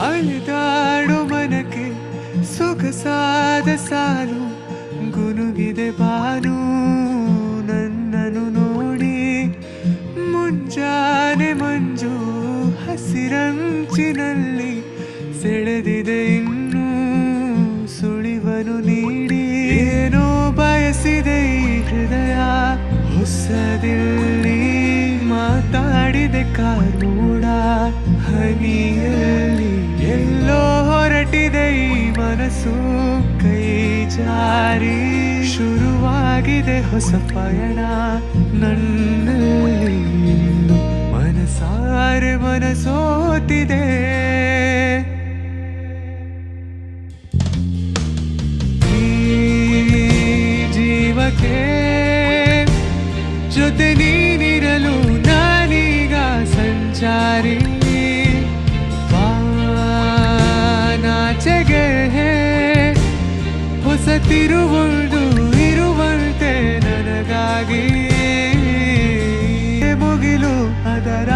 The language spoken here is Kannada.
ಅಲೆದಾಡೋ ಮನಕ್ಕೆ ಸೊಗಸಾದ ಸಾಲು ಗುನುಗಿದೆ ಬಾನು ನನ್ನನ್ನು ನೋಡಿ ಮುಂಜಾನೆ ಮಂಜು ಹಸಿರಂಚಿನಲ್ಲಿ ಸೆಳೆದಿದೆ ಇನ್ನೂ ಸುಳಿವನು ನೀಡಿ ಏನೋ ಬಯಸಿದೆ ಈ ಹೃದಯ ಹೊಸದಿಲ್ಲಿ ಮಾತಾಡಿದೆ ಕಾನೂಡ ಹನಿಯಲ್ಲಿ ಎಲ್ಲೋ ಹೊರಟಿದೆ ಈ ಮನಸ್ಸು ಕೈ ಜಾರಿ ಶುರುವಾಗಿದೆ ಹೊಸ ಪಯಣ ನನ್ನಲ್ಲಿ ಮನಸಾರೆ ಮನಸೋತಿದೆ ಜೀವಕ್ಕೆ ಜೊತೆ ನೀನಿರಲು ನಾನೀಗ ಸಂಚಾರಿ ನಾಚೆಗೆ ಹೊಸ ತಿರುವೊಂದು ಇರುವಂತೆ ನನಗಾಗಿ ಮುಗಿಲು ಅದರ